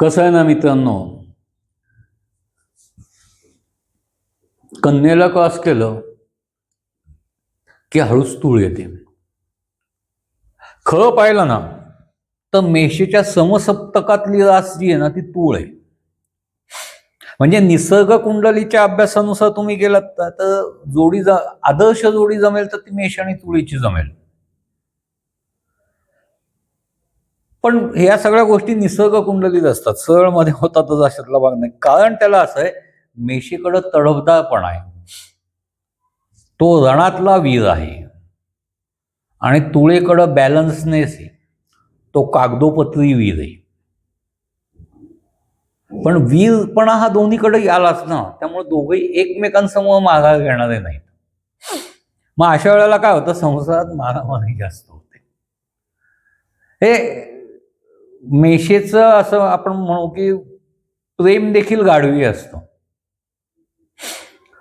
कसं आहे ना मित्रांनो, कन्येला क्रॉस केलं की हळूच तूळ येते. खरं पाहिलं ना तर मेषेच्या समसप्तकातली रास जी आहे ना ती तूळ आहे. म्हणजे निसर्ग कुंडलीच्या अभ्यासानुसार तुम्ही गेलात तर जोडी आदर्श जोडी जमेल तर ती मेष आणि तुळीची जमेल. पण ह्या सगळ्या गोष्टी निसर्ग कुंडलीत असतात, सरळ मध्ये होतातच अशातला भाग नाही. कारण त्याला असं आहे, मेषेकडं तडफदारपणा आहे, तो रणातला वीर आहे, आणि तुळेकडं बॅलन्सनेस आहे, तो कागदोपत्री वीर आहे. पण वीरपणा हा दोन्हीकडे आलाच ना, त्यामुळे दोघेही एकमेकांसमोर माघार घेणारे नाहीत. मग अशा वेळेला काय होतं, संसारात मारामारी जास्त होते. हे मेषेचं असं आपण म्हणू की प्रेम देखील गाढवी असतं.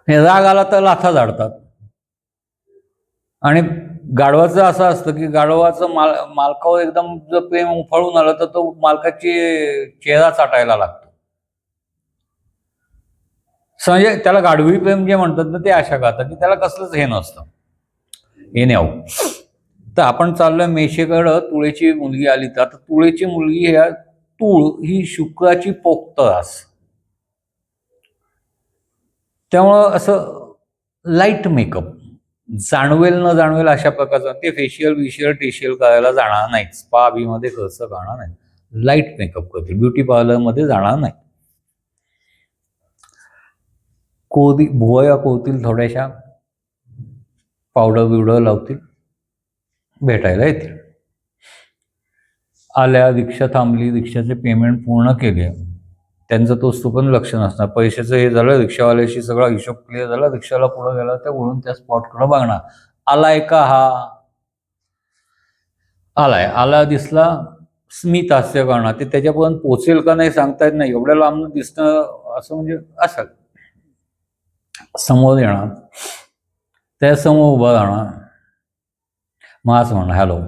हे राग आला तर लाथा झाडतात, आणि गाढवाचं असं असतं की गाढवाचं मालकावर एकदम जर प्रेम उफाळून आलं तर तो मालकाची चेहरा चाटायला लागतो. म्हणजे त्याला गाढवी प्रेम जे म्हणतात ना ते अशा गातात की त्याला कसलंच हे नसतं, हे नाही. तर आपण चाललोय मेषेकडं, तुळेची मुलगी आली तर आता तुळेची मुलगी ह्या तूळ ही शुक्राची पोक्त रास, त्यामुळं असं लाईट मेकअप जाणवेल न जाणवेल अशा प्रकारचं, ते फेशियल विशियल टेशियल करायला जाणार नाही, स्पा बी मध्ये खर्च करणार नाही, लाईट मेकअप करतील, ब्युटी पार्लरमध्ये जाणार नाही, भुवया कोरतील, थोड्याशा पावडर बिवडर लावतील, भेटायला येतील. आल्या, रिक्षा थांबली, रिक्षाचे पेमेंट पूर्ण केले, त्यांचं तोच पण लक्ष नसणार, पैशाचं हे झालं, रिक्षावाल्याशी सगळा हिशोब क्लिअर झाला, रिक्षाला पुढे गेला त्या वळून त्या स्पॉटकडे बघणार, आलाय का हा, आला दिसला, स्मित हास्य करणार, ते त्याच्यापर्यंत पोचेल का नाही सांगता येत नाही, एवढ्या लांब दिसणं असं, म्हणजे असं समोर येणार, त्या समोर उभा राहणार, मग असं म्हणणार हॅलो,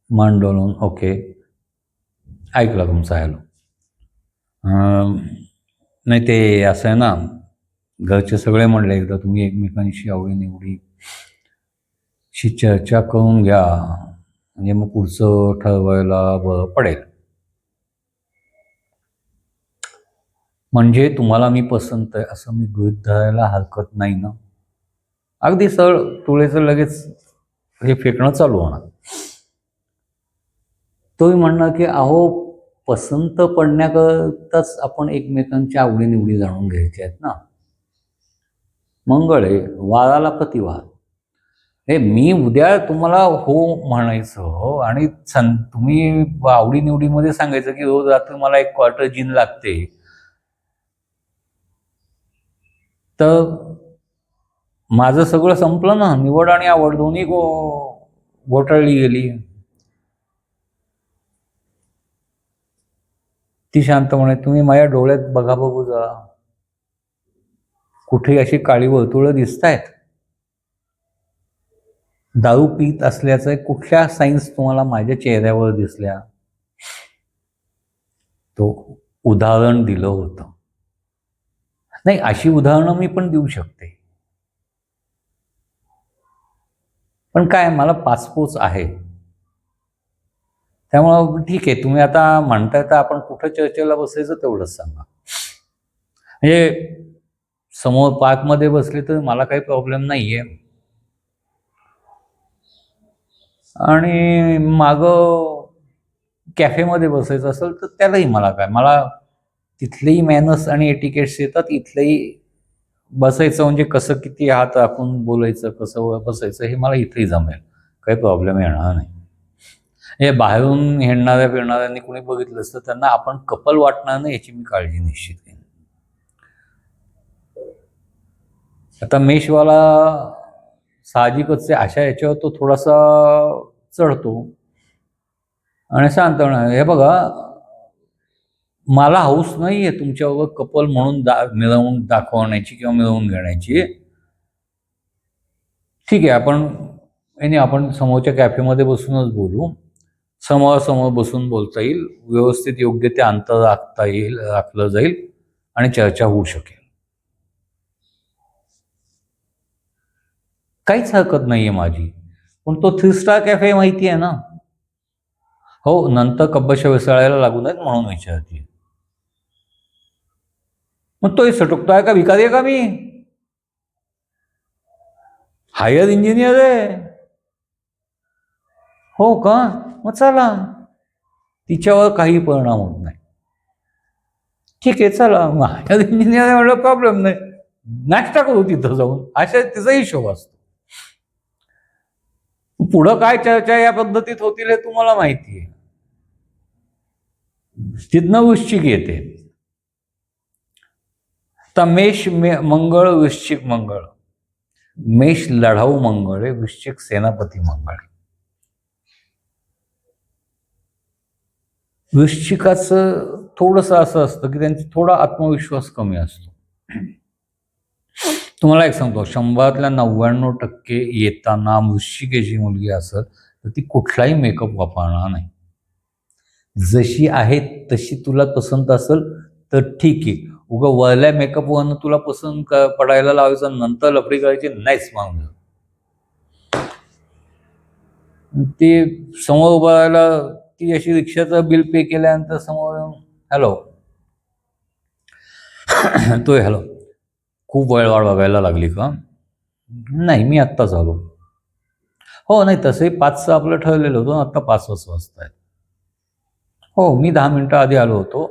मन डोलून ओके, ऐकलं तुमचा हॅलो, नाही ते असं आहे ना, घरचे सगळे म्हणले एकदा तुम्ही एकमेकांशी आवडीनिवडी चर्चा करून घ्या, म्हणजे मग पुढचं ठरवायला बरं पडेल. म्हणजे तुम्हाला मी पसंत आहे असं मी गृहीत धरायला हरकत नाही ना. अगदी सरळ तुळेचं लगेच हे फेकणं चालू होणार. तोही म्हणणार की अहो, पसंत पडण्याकरताच आपण एकमेकांच्या आवडीनिवडी जाणून घ्यायच्या आहेत ना. मंगळ आहे, वाराला प्रतिवार. हे मी उद्या तुम्हाला हो म्हणायचं आणि तुम्ही आवडीनिवडीमध्ये सांगायचं की रोज रात्री मला 1 क्वार्टर जीन लागते, तर माझं सगळं संपलं ना, निवड आणि आवड दोन्ही घोटाळली गेली. ती शांत म्हणे, तुम्ही माझ्या डोळ्यात बघा बघू जा, कुठे अशी काळी वर्तुळं दिसतायत, दारू पीत असल्याचं कुठल्या सायन्स तुम्हाला माझ्या चेहऱ्यावर दिसल्या. तो उदाहरण दिलं होतं. नाही, अशी उदाहरणं मी पण देऊ शकते, पण काय मला पाचपोच आहे, त्यामुळं ठीक आहे, तुम्ही आता म्हणताय तर आपण कुठं चर्चेला बसायचं तेवढंच सांगा. म्हणजे समोर पार्कमध्ये बसले तर मला काही प्रॉब्लेम नाहीये, आणि मागं कॅफेमध्ये बसायचं असेल तर त्यालाही मला काय, मला तिथलेही मॅनर्स आणि एटिकेट्स येतात, इथलेही बसायचं म्हणजे कसं किती हात राखून बोलायचं, कसं बसायचं हे मला इथेही जमेल, काही प्रॉब्लेम येणार नाही. हे बाहेरून हिंडणाऱ्या फिरणाऱ्यांनी कोणी बघितलं असतं त्यांना आपण कपल वाटणार नाही याची मी काळजी निश्चित घेईन. आता मेषवाला साहजिकच अशा याच्यावर तो थोडासा चढतो आणि सांगतो, हे बघा मला हौस नाही आहे तुमच्याबरोबर कपल म्हणून मिळवून दाखवण्याची किंवा मिळवून घेण्याची. ठीक आहे, आपण समोरच्या कॅफेमध्ये बसूनच बोलू, समोरासमोर बसून बोलता येईल, व्यवस्थित योग्य ते अंतर राखता येईल, राखलं जाईल आणि चर्चा होऊ शकेल. काहीच हरकत नाहीये माझी. पण तो 3 स्टार कॅफे माहिती आहे ना? हो, नंतर कब्बशा विसळायला लागू नयेत म्हणून विचारते. मग तोही सटकतोय का? भिकारी आहे का मी? हायर इंजिनियर आहे. हो का? मग चला. तिच्यावर काही परिणाम होत नाही. ठीक आहे, चला. हायर इंजिनियर एवढा प्रॉब्लेम नाही. नाश्ता करू तिथं जाऊन. अशा तिचा हिशोब असतो. पुढं काय चर्चा या पद्धतीत होतील हे तुम्हाला माहिती आहे. तिथनं वृश्चिक येते. तर मेष मंगळ, वृश्चिक मंगळ. मेष लढाऊ मंगळ आहे, वृश्चिक सेनापती मंगळ. वृश्चिकाचं थोडंसं असं असतं की त्यांचा थोडा आत्मविश्वास कमी असतो. तुम्हाला एक सांगतो, 100तल्या 99% येताना वृश्चिकेची मुलगी असेल तर ती कुठलाही मेकअप वापरणार नाही. जशी आहे तशी तुला पसंत असेल तर ठीक आहे. उगा वरल्या मेकअपवरनं तुला पसंत पडायला लावायचं, नंतर लफडी करायची नाहीच मागणं. ते समोर उभं राहायला, ती अशी रिक्षाचं बिल पे केल्यानंतर समोर हॅलो तो हॅलो, खूप वेळ वाट बघायला लागली का? नाही, मी आत्ताच आलो. हो, नाही तसंही 5चं आपलं ठरलेलं होतं, आत्ता 5च वाजता आहेत. हो, मी 10 मिनिटं आधी आलो होतो.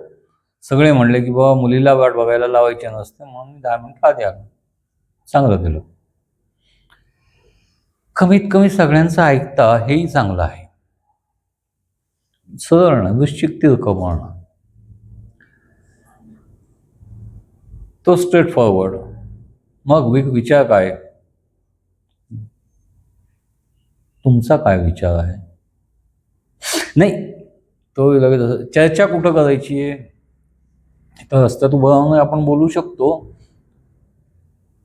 सगळे म्हणले की बाबा मुलीला वाट बघायला लावायची नसते, म्हणून मी 10 मिनिटं आधी आलो. चांगलं केलं. कमीत कमी सगळ्यांचं ऐकता हेही चांगलं आहे. सरळ ना, वृश्चिक तिरकं तो स्ट्रेट फॉरवर्ड. मग विचार काय? तुमचा काय विचार आहे? नाही, तो लगेच चर्चा कुठं करायची आहे? तर रस्त्यात उभं राहून आपण बोलू शकतो,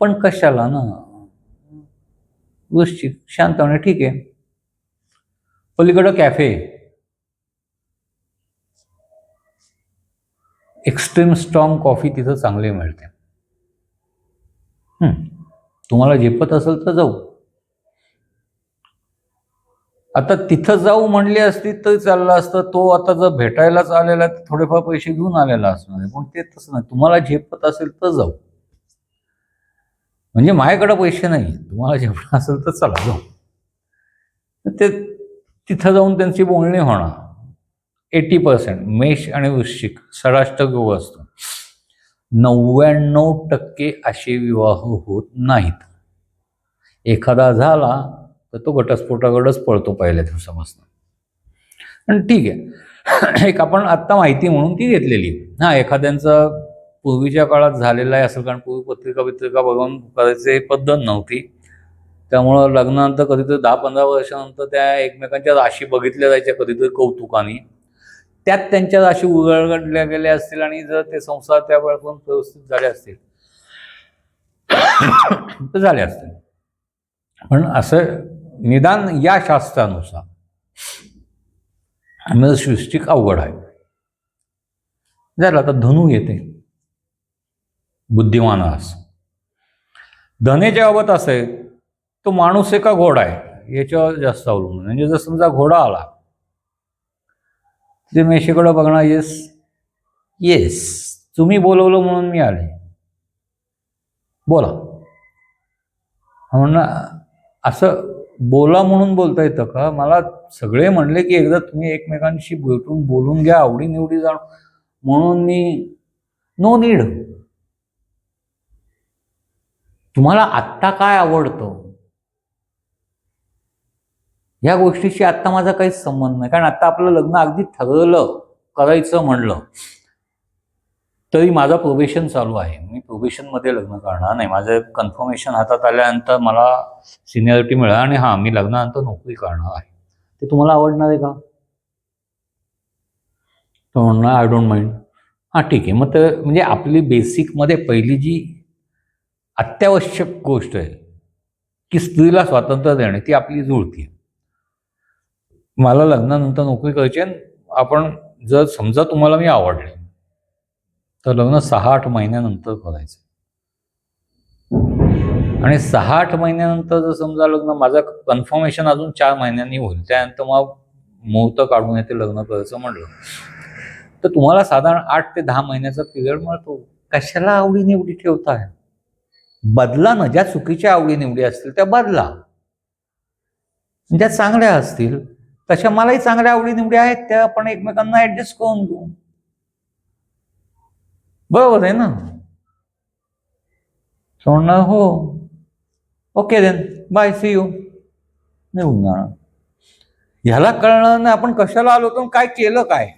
पण कशाला ना? वृश्चिक शांतपणे ठीक आहे. पलीकडं कॅफे, एक्स्ट्रीम स्ट्रॉंग कॉफी तिथं चांगली मिळते. तुम्हाला झेपत असेल तर जाऊ. आता तिथं जाऊ म्हणली असती तर चाललं असतं. तो आता जर भेटायलाच आलेला तर थोडेफार पैसे घेऊन आलेला असणार आहे, पण ते तसं नाही. तुम्हाला झेपत असेल तर जाऊ. म्हणजे माझ्याकडे पैसे नाही, तुम्हाला झेपत असेल तर चला जाऊ. ते तिथं जाऊन त्यांची बोलणी होणार. 80% मेष आणि वृश्चिक सडाष्टक योग असतो. 99% असे विवाह होत नाहीत. एखादा झाला तर तो घटस्फोटाकडेच पळतो पहिल्या दिवसापासून. पण ठीक आहे, एक आपण आत्ता माहिती म्हणून ती घेतलेली. एखाद्यांचा पूर्वीच्या काळात झालेला आहे असेल, कारण पूर्वी पत्रिका बघून करायची पद्धत नव्हती. त्यामुळं लग्नानंतर कधीतरी 10-15 वर्षानंतर त्या एकमेकांच्या राशी बघितल्या जायच्या कधीतरी कौतुकाने. त्यात त्यांच्या राशी उलगडल्या गेल्या असतील आणि जर ते संसार त्या वेळेपासून व्यवस्थित झाले असतील तर झाले असतील. पण असं निदान या शास्त्रानुसार सृष्टिक अवघड आहे. झालं. आता धनु येते, बुद्धिमान आस. धनेच्या बाबत असं आहे, तो माणूस आहे का घोडा आहे याच्यावर जास्त अवलंबून. म्हणजे जर समजा घोडा आला ते मेशीकडे बघणार, येस तुम्ही बोलवलं म्हणून मी आले, बोला म्हणणं. असं बोला म्हणून बोलता येतं का? मला सगळे म्हणले की एकदा तुम्ही एकमेकांशी भेटून बोलून घ्या, आवडीनिवडी जाण, म्हणून मी नो नीड. तुम्हाला आत्ता काय आवडतं या गोष्टीशी आत्ता माझा काहीच संबंध नाही. कारण आता आपलं लग्न अगदी ठरवलं करायचं म्हणलं तरी माझं प्रोबेशन चालू आहे. मी प्रोबेशनमध्ये लग्न करणार नाही. माझं कन्फर्मेशन हातात आल्यानंतर मला सिनियरिटी मिळाली आणि मी लग्नानंतर नोकरी करणार आहे. ते तुम्हाला आवडणार आहे का? तो म्हणणार आय डोंट माइंड. ठीक आहे. मग तर म्हणजे आपली बेसिकमध्ये पहिली जी अत्यावश्यक गोष्ट आहे की स्त्रीला स्वातंत्र्य देणे, ती आपली जुळते. मला लग्नानंतर नोकरी करायची आहे, आपण जर समजा तुम्हाला मी आवडले तर लग्न 6-8 महिन्यानंतर करायचं. आणि 6-8 महिन्यानंतर जर समजा लग्न, माझं कन्फर्मेशन अजून 4 महिन्यांनी होईल, त्यानंतर मग मुहूर्त काढून येते लग्न करायचं म्हणलं, तर तुम्हाला साधारण 8 ते 10 महिन्याचा पिरियड मिळतो. कशाला आवडीनिवडी ठेवताय? बदला ना. ज्या चुकीच्या आवडीनिवडी असतील त्या बदला, ज्या चांगल्या असतील तशा मलाही चांगल्या आवडीनिवडी आहेत, त्या आपण एकमेकांना ऍडजस्ट करून घेऊ. बरोबर आहे ना? म्हणणार हो, okay then, bye, see you, निघून जाणार. ह्याला कळणार नाही आपण कशाला आलो होतो, काय केलं काय.